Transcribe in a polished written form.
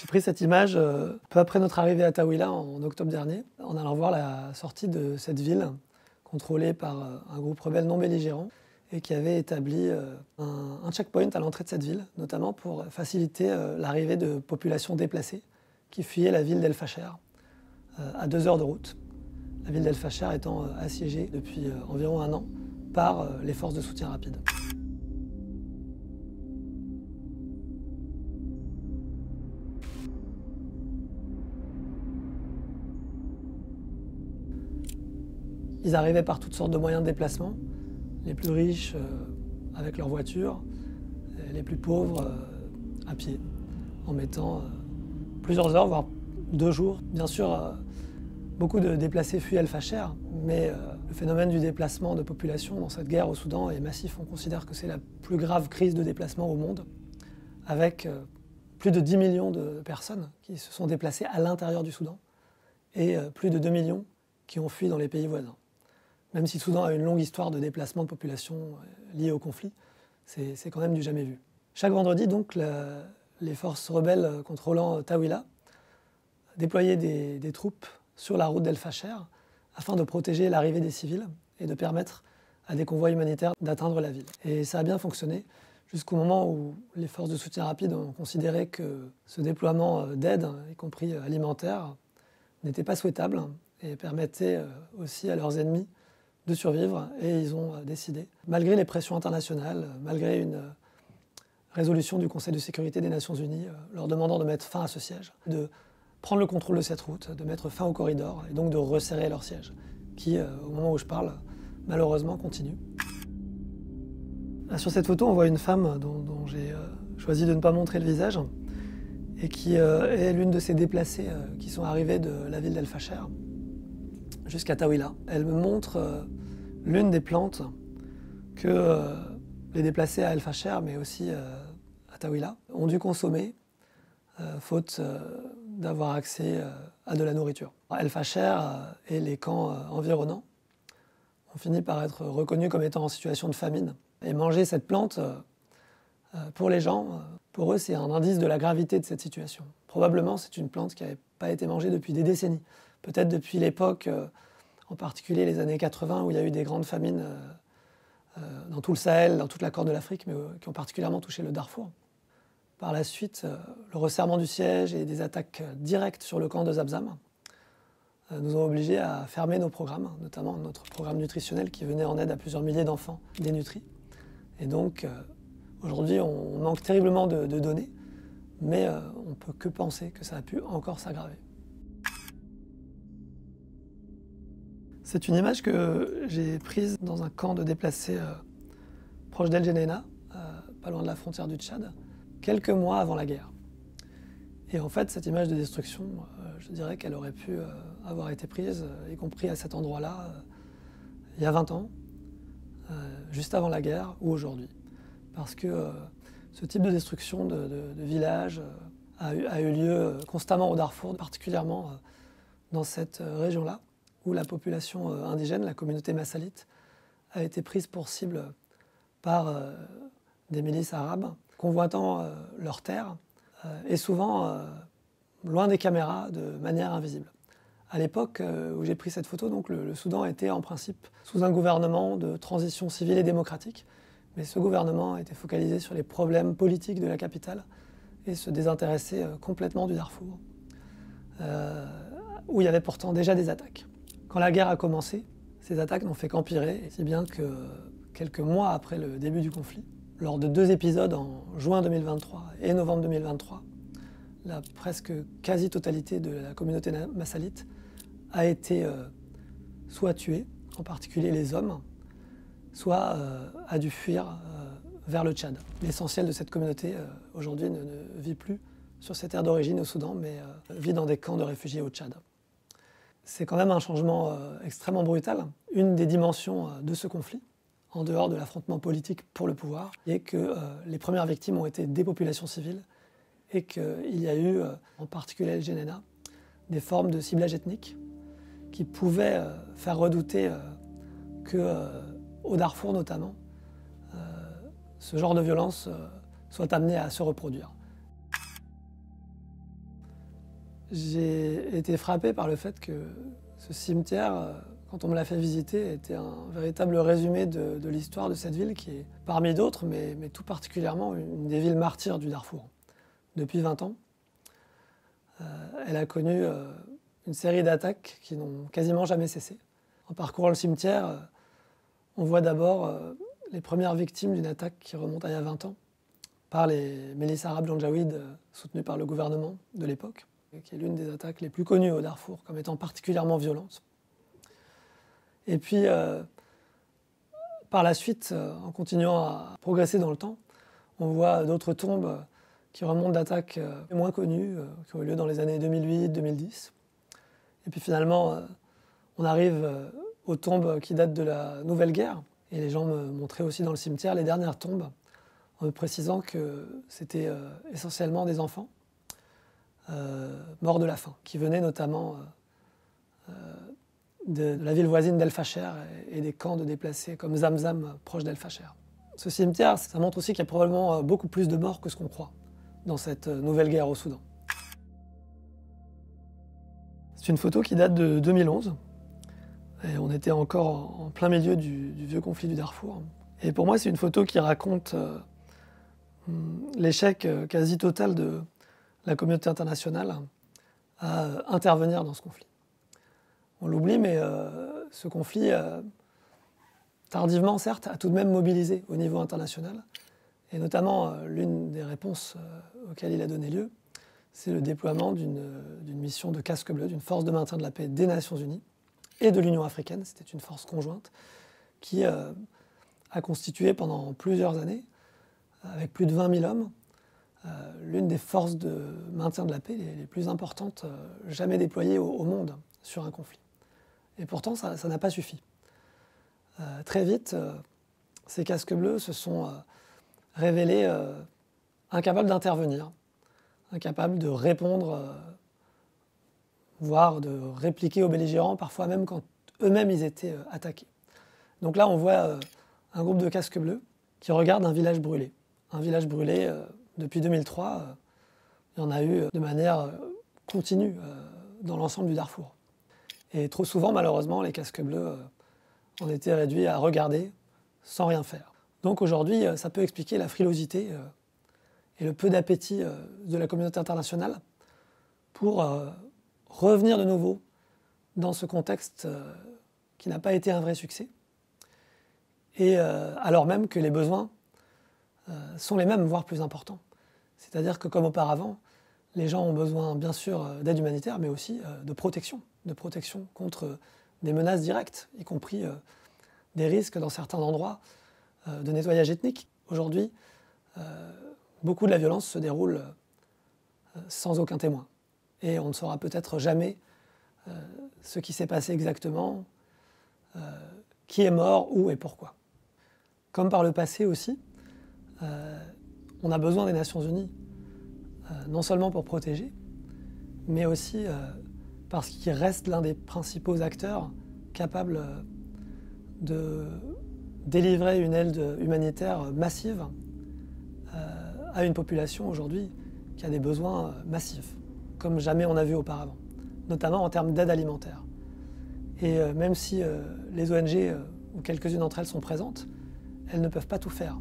J'ai pris cette image peu après notre arrivée à Taouila en octobre dernier, en allant voir la sortie de cette ville contrôlée par un groupe rebelle non belligérant et qui avait établi un checkpoint à l'entrée de cette ville, notamment pour faciliter l'arrivée de populations déplacées qui fuyaient la ville d'El Fasher à 2 heures de route. La ville d'El Fasher étant assiégée depuis environ 1 an par les forces de soutien rapide. Ils arrivaient par toutes sortes de moyens de déplacement, les plus riches avec leur voiture, et les plus pauvres à pied, en mettant plusieurs heures, voire 2 jours. Bien sûr, beaucoup de déplacés fuient El Fasher, mais le phénomène du déplacement de population dans cette guerre au Soudan est massif. On considère que c'est la plus grave crise de déplacement au monde, avec plus de 10 millions de personnes qui se sont déplacées à l'intérieur du Soudan et plus de 2 millions qui ont fui dans les pays voisins. Même si le Soudan a une longue histoire de déplacement de population liée au conflit, c'est quand même du jamais vu. Chaque vendredi, donc, les forces rebelles contrôlant Taouila déployaient des troupes sur la route d'El Fasher afin de protéger l'arrivée des civils et de permettre à des convois humanitaires d'atteindre la ville. Et ça a bien fonctionné jusqu'au moment où les forces de soutien rapide ont considéré que ce déploiement d'aide, y compris alimentaire, n'était pas souhaitable et permettait aussi à leurs ennemis de survivre, et ils ont décidé, malgré les pressions internationales, malgré une résolution du Conseil de sécurité des Nations Unies leur demandant de mettre fin à ce siège, de prendre le contrôle de cette route, de mettre fin au corridor et donc de resserrer leur siège, qui, au moment où je parle, malheureusement continue. Sur cette photo, on voit une femme dont j'ai choisi de ne pas montrer le visage et qui est l'une de ces déplacés qui sont arrivés de la ville d'El Fasher jusqu'à Taouila. Elle me montre l'une des plantes que les déplacés à El Fasher, mais aussi à Taouila, ont dû consommer, faute d'avoir accès à de la nourriture. El Fasher et les camps environnants ont fini par être reconnus comme étant en situation de famine. Et manger cette plante, pour les gens, pour eux, c'est un indice de la gravité de cette situation. Probablement, c'est une plante qui n'avait pas été mangée depuis des décennies. Peut-être depuis l'époque, en particulier les années 80, où il y a eu des grandes famines dans tout le Sahel, dans toute la Corne de l'Afrique, mais qui ont particulièrement touché le Darfour. Par la suite, le resserrement du siège et des attaques directes sur le camp de Zabzam nous ont obligés à fermer nos programmes, notamment notre programme nutritionnel qui venait en aide à plusieurs milliers d'enfants dénutris. Et donc, aujourd'hui, on manque terriblement de données, mais on ne peut que penser que ça a pu encore s'aggraver. C'est une image que j'ai prise dans un camp de déplacés proche d'El Geneina, pas loin de la frontière du Tchad, quelques mois avant la guerre. Et en fait, cette image de destruction, je dirais qu'elle aurait pu avoir été prise, y compris à cet endroit-là, il y a 20 ans, juste avant la guerre ou aujourd'hui. Parce que ce type de destruction de villages a eu lieu constamment au Darfour, particulièrement dans cette région-là, où la population indigène, la communauté massalite, a été prise pour cible par des milices arabes, convoitant leurs terres, et souvent loin des caméras, de manière invisible. À l'époque où j'ai pris cette photo, donc, le Soudan était en principe sous un gouvernement de transition civile et démocratique, mais ce gouvernement était focalisé sur les problèmes politiques de la capitale et se désintéressait complètement du Darfour, où il y avait pourtant déjà des attaques. Quand la guerre a commencé, ces attaques n'ont fait qu'empirer, si bien que quelques mois après le début du conflit, lors de 2 épisodes en juin 2023 et novembre 2023, la presque quasi-totalité de la communauté massalite a été soit tuée, en particulier les hommes, soit a dû fuir vers le Tchad. L'essentiel de cette communauté aujourd'hui ne vit plus sur ses terres d'origine au Soudan, mais vit dans des camps de réfugiés au Tchad. C'est quand même un changement extrêmement brutal. Une des dimensions de ce conflit, en dehors de l'affrontement politique pour le pouvoir, est que les premières victimes ont été des populations civiles et qu'il y a eu, en particulier El Geneina, des formes de ciblage ethnique qui pouvaient faire redouter qu'au Darfour notamment, ce genre de violence soit amené à se reproduire. J'ai été frappé par le fait que ce cimetière, quand on me l'a fait visiter, était un véritable résumé de l'histoire de cette ville qui est, parmi d'autres, mais tout particulièrement une des villes martyres du Darfour. Depuis 20 ans, elle a connu une série d'attaques qui n'ont quasiment jamais cessé. En parcourant le cimetière, on voit d'abord les premières victimes d'une attaque qui remonte à il y a 20 ans par les milices arabes janjaouides soutenues par le gouvernement de l'époque, qui est l'une des attaques les plus connues au Darfour comme étant particulièrement violente. Et puis, par la suite, en continuant à progresser dans le temps, on voit d'autres tombes qui remontent d'attaques moins connues, qui ont eu lieu dans les années 2008-2010. Et puis finalement, on arrive aux tombes qui datent de la Nouvelle Guerre. Et les gens me montraient aussi dans le cimetière les dernières tombes, en me précisant que c'était essentiellement des enfants morts de la faim, qui venaient notamment de la ville voisine d'El Fasher et des camps de déplacés comme Zamzam, proche d'El Fasher. Ce cimetière, ça montre aussi qu'il y a probablement beaucoup plus de morts que ce qu'on croit dans cette nouvelle guerre au Soudan. C'est une photo qui date de 2011. Et on était encore en plein milieu du vieux conflit du Darfour. Et pour moi, c'est une photo qui raconte l'échec quasi total de la communauté internationale à intervenir dans ce conflit. On l'oublie, mais ce conflit, tardivement certes, a tout de même mobilisé au niveau international. Et notamment, l'une des réponses auxquelles il a donné lieu, c'est le déploiement d'une mission de casque bleu, d'une force de maintien de la paix des Nations Unies et de l'Union africaine. C'était une force conjointe qui a constitué pendant plusieurs années, avec plus de 20 000 hommes, l'une des forces de maintien de la paix les plus importantes jamais déployées au monde sur un conflit. Et pourtant, ça n'a pas suffi. Très vite, ces casques bleus se sont révélés incapables d'intervenir, incapables de répondre, voire de répliquer aux belligérants, parfois même quand eux-mêmes ils étaient attaqués. Donc là, on voit un groupe de casques bleus qui regarde un village brûlé. Un village brûlé, depuis 2003, il y en a eu de manière continue dans l'ensemble du Darfour. Et trop souvent, malheureusement, les casques bleus en étaient réduits à regarder sans rien faire. Donc aujourd'hui, ça peut expliquer la frilosité et le peu d'appétit de la communauté internationale pour revenir de nouveau dans ce contexte qui n'a pas été un vrai succès, et alors même que les besoins sont les mêmes, voire plus importants. C'est-à-dire que comme auparavant, les gens ont besoin bien sûr d'aide humanitaire, mais aussi de protection contre des menaces directes, y compris des risques dans certains endroits de nettoyage ethnique. Aujourd'hui, beaucoup de la violence se déroule sans aucun témoin. Et on ne saura peut-être jamais ce qui s'est passé exactement, qui est mort, où et pourquoi. Comme par le passé aussi, on a besoin des Nations Unies, non seulement pour protéger, mais aussi parce qu'il reste l'un des principaux acteurs capables de délivrer une aide humanitaire massive à une population aujourd'hui qui a des besoins massifs, comme jamais on a vu auparavant, notamment en termes d'aide alimentaire. Et même si les ONG ou quelques-unes d'entre elles sont présentes, elles ne peuvent pas tout faire.